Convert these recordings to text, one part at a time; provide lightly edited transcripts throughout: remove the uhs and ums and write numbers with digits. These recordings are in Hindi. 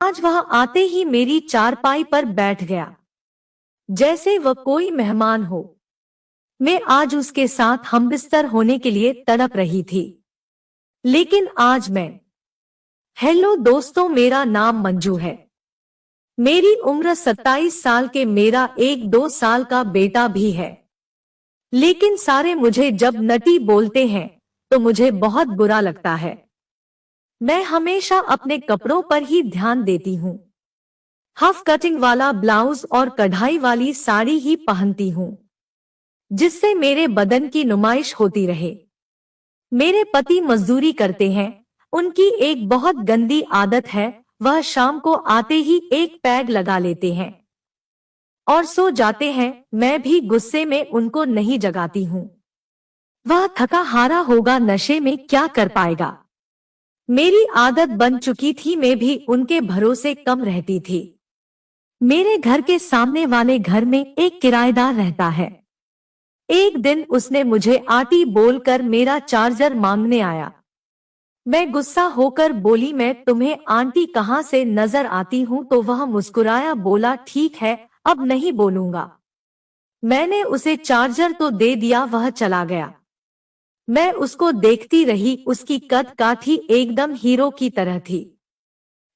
आज वह आते ही मेरी चारपाई पर बैठ गया, जैसे वह कोई मेहमान हो। मैं आज उसके साथ हमबिस्तर होने के लिए तड़प रही थी। लेकिन आज मैं हेलो दोस्तों, मेरा नाम मंजू है। मेरी उम्र 27 साल के, मेरा 1-2 साल का बेटा भी है। लेकिन सारे मुझे जब नटी बोलते हैं तो मुझे बहुत बुरा लगता है। मैं हमेशा अपने कपड़ों पर ही ध्यान देती हूँ। हाफ कटिंग वाला ब्लाउज और कढ़ाई वाली साड़ी ही पहनती हूँ, जिससे मेरे बदन की नुमाइश होती रहे। मेरे पति मजदूरी करते हैं। उनकी एक बहुत गंदी आदत है, वह शाम को आते ही एक पैग लगा लेते हैं और सो जाते हैं। मैं भी गुस्से में उनको नहीं जगाती हूँ। वह थका हारा होगा, नशे में क्या कर पाएगा। मेरी आदत बन चुकी थी, मैं भी उनके भरोसे कम रहती थी। मेरे घर के सामने वाले घर में एक किराएदार रहता है। एक दिन उसने मुझे आंटी बोलकर मेरा चार्जर मांगने आया। मैं गुस्सा होकर बोली, मैं तुम्हें आंटी कहाँ से नजर आती हूँ? तो वह मुस्कुराया, बोला ठीक है, अब नहीं बोलूंगा। मैंने उसे चार्जर तो दे दिया, वह चला गया। मैं उसको देखती रही। उसकी कद काठी एकदम हीरो की तरह थी।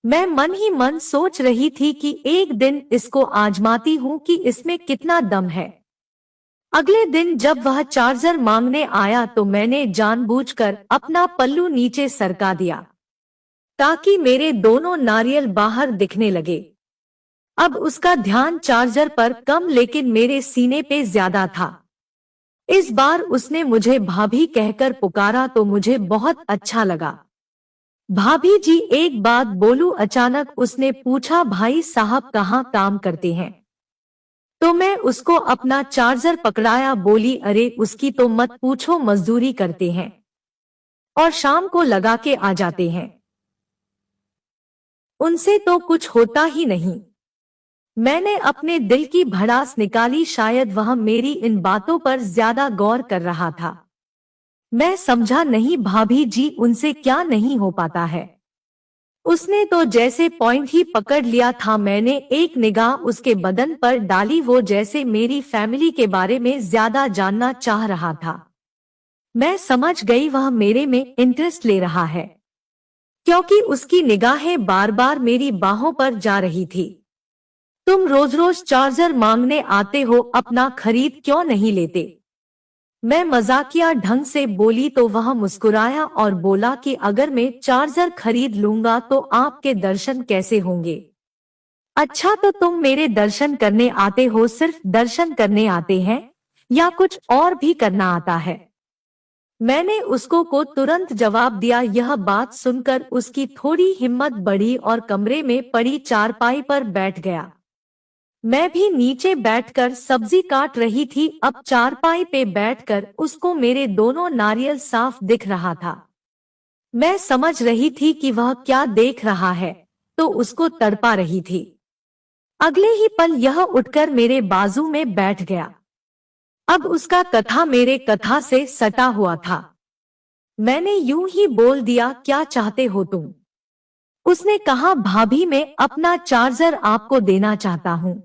मैं मन ही मन सोच रही थी कि एक दिन इसको आजमाती हूँ कि इसमें कितना दम है। अगले दिन जब वह चार्जर मांगने आया तो मैंने जानबूझकर अपना पल्लू नीचे सरका दिया ताकि मेरे दोनों नारियल बाहर दिखने लगे। अब उसका ध्यान चार्जर पर कम लेकिन मेरे सीने पे ज्यादा था। इस बार उसने मुझे भाभी कहकर पुकारा तो मुझे बहुत अच्छा लगा। भाभी जी, एक बात बोलूं? अचानक उसने पूछा। भाई साहब कहाँ काम करते हैं? तो मैं उसको अपना चार्जर पकड़ाया, बोली अरे उसकी तो मत पूछो, मजदूरी करते हैं और शाम को लगा के आ जाते हैं। उनसे तो कुछ होता ही नहीं। मैंने अपने दिल की भड़ास निकाली, शायद वह मेरी इन बातों पर ज्यादा गौर कर रहा था। मैं समझा, नहीं भाभी जी, उनसे क्या नहीं हो पाता है। उसने तो जैसे पॉइंट ही पकड़ लिया था। मैंने एक निगाह उसके बदन पर डाली, वो जैसे मेरी फैमिली के बारे में ज्यादा जानना चाह रहा था। मैं समझ गई वह मेरे में इंटरेस्ट ले रहा है, क्योंकि उसकी निगाहें बार बार मेरी बाहों पर जा रही थी। तुम रोज रोज चार्जर मांगने आते हो, अपना खरीद क्यों नहीं लेते? मैं मजाकिया ढंग से बोली तो वह मुस्कुराया और बोला कि अगर मैं चार्जर खरीद लूंगा तो आपके दर्शन कैसे होंगे? अच्छा, तो तुम मेरे दर्शन करने आते हो? सिर्फ दर्शन करने आते हैं या कुछ और भी करना आता है? मैंने उसको तुरंत जवाब दिया। यह बात सुनकर उसकी थोड़ी हिम्मत बढ़ी और कमरे में पड़ी चारपाई पर बैठ गया। मैं भी नीचे बैठकर सब्जी काट रही थी। अब चारपाई पे बैठकर उसको मेरे दोनों नारियल साफ दिख रहा था। मैं समझ रही थी कि वह क्या देख रहा है, तो उसको तड़पा रही थी। अगले ही पल यह उठकर मेरे बाजू में बैठ गया। अब उसका कथा मेरे कथा से सटा हुआ था। मैंने यूं ही बोल दिया, क्या चाहते हो तुम? उसने कहा, भाभी मैं अपना चार्जर आपको देना चाहता हूँ।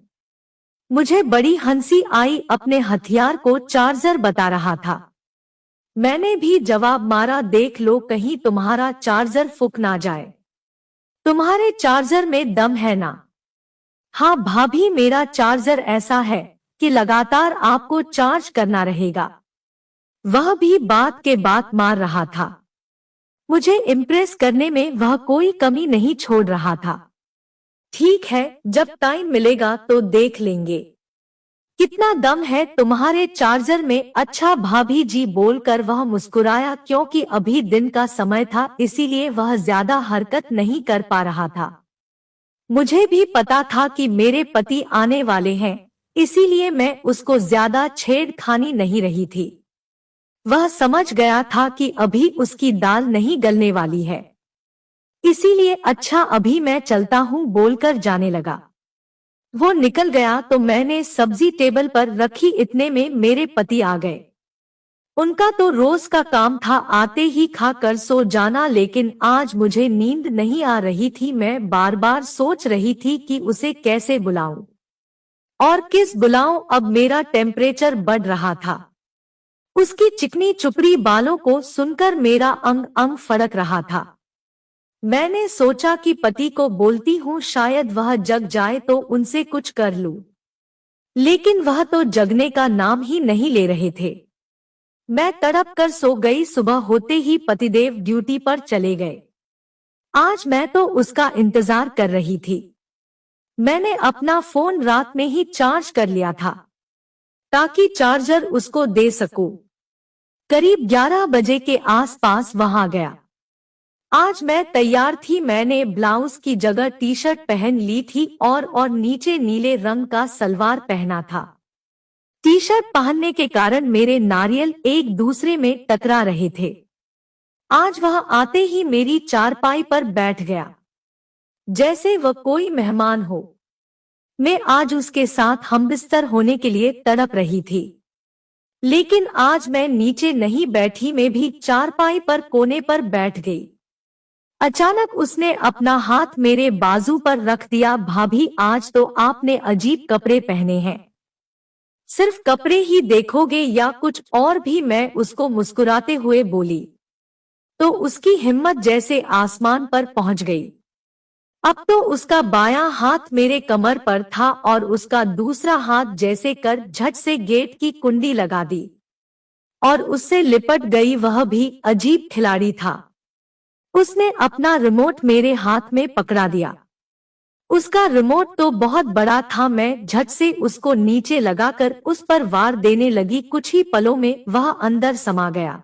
मुझे बड़ी हंसी आई, अपने हथियार को चार्जर बता रहा था। मैंने भी जवाब मारा, देख लो कहीं तुम्हारा चार्जर फूक ना जाए। तुम्हारे चार्जर में दम है ना? हाँ भाभी, मेरा चार्जर ऐसा है कि लगातार आपको चार्ज करना रहेगा। वह भी बात के बात मार रहा था। मुझे इम्प्रेस करने में वह कोई कमी नहीं छोड़ रहा था। ठीक है, जब टाइम मिलेगा तो देख लेंगे कितना दम है तुम्हारे चार्जर में। अच्छा भाभी जी, बोलकर वह मुस्कुराया, क्योंकि अभी दिन का समय था इसीलिए वह ज्यादा हरकत नहीं कर पा रहा था। मुझे भी पता था कि मेरे पति आने वाले हैं, इसीलिए मैं उसको ज्यादा छेड़खानी नहीं रही थी। वह समझ गया था कि अभी उसकी दाल नहीं गलने वाली है, इसीलिए अच्छा अभी मैं चलता हूँ बोलकर जाने लगा। वो निकल गया तो मैंने सब्जी टेबल पर रखी, इतने में मेरे पति आ गए। उनका तो रोज का काम था आते ही खाकर सो जाना, लेकिन आज मुझे नींद नहीं आ रही थी। मैं बार बार सोच रही थी कि उसे कैसे बुलाऊं और किस बुलाऊं। अब मेरा टेम्परेचर बढ़ रहा था। उसकी चिकनी चुपड़ी बालों को सुनकर मेरा अंग अंग फड़क रहा था। मैंने सोचा कि पति को बोलती हूँ, शायद वह जग जाए तो उनसे कुछ कर लूं। लेकिन वह तो जगने का नाम ही नहीं ले रहे थे। मैं तड़प कर सो गई। सुबह होते ही पतिदेव ड्यूटी पर चले गए। आज मैं तो उसका इंतजार कर रही थी। मैंने अपना फोन रात में ही चार्ज कर लिया था ताकि चार्जर उसको दे सकूं। करीब 11 बजे के आसपास वहां गया। आज मैं तैयार थी। मैंने ब्लाउज की जगह टी शर्ट पहन ली थी और नीचे नीले रंग का सलवार पहना था। टी शर्ट पहनने के कारण मेरे नारियल एक दूसरे में टकरा रहे थे। आज वह आते ही मेरी चारपाई पर बैठ गया जैसे वह कोई मेहमान हो। मैं आज उसके साथ हमबिस्तर होने के लिए तड़प रही थी, लेकिन आज मैं नीचे नहीं बैठी, मैं भी चारपाई पर कोने पर बैठ गई। अचानक उसने अपना हाथ मेरे बाजू पर रख दिया। भाभी, आज तो आपने अजीब कपड़े पहने हैं। सिर्फ कपड़े ही देखोगे या कुछ और भी? मैं उसको मुस्कुराते हुए बोली तो उसकी हिम्मत जैसे आसमान पर पहुंच गई। अब तो उसका बायां हाथ मेरे कमर पर था और उसका दूसरा हाथ जैसे कर झट से गेट की कुंडी लगा दी और उससे लिपट गई। वह भी अजीब खिलाड़ी था। उसने अपना रिमोट मेरे हाथ में पकड़ा दिया। उसका रिमोट तो बहुत बड़ा था। मैं झट से उसको नीचे लगाकर उस पर वार देने लगी। कुछ ही पलों में वह अंदर समा गया।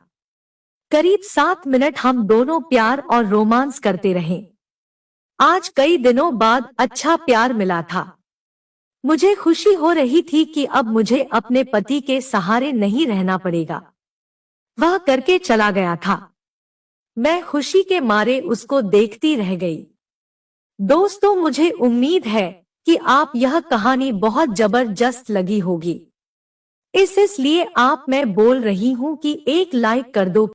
करीब 7 मिनट हम दोनों प्यार और रोमांस करते रहे। आज कई दिनों बाद अच्छा प्यार मिला था। मुझे खुशी हो रही थी कि अब मुझे अपने पति के सहारे नहीं रहना पड़ेगा। वह करके चला गया था। मैं खुशी के मारे उसको देखती रह गई। दोस्तों, मुझे उम्मीद है कि आप यह कहानी बहुत जबरदस्त लगी होगी। इसलिए आप मैं बोल रही हूँ कि एक लाइक कर दो।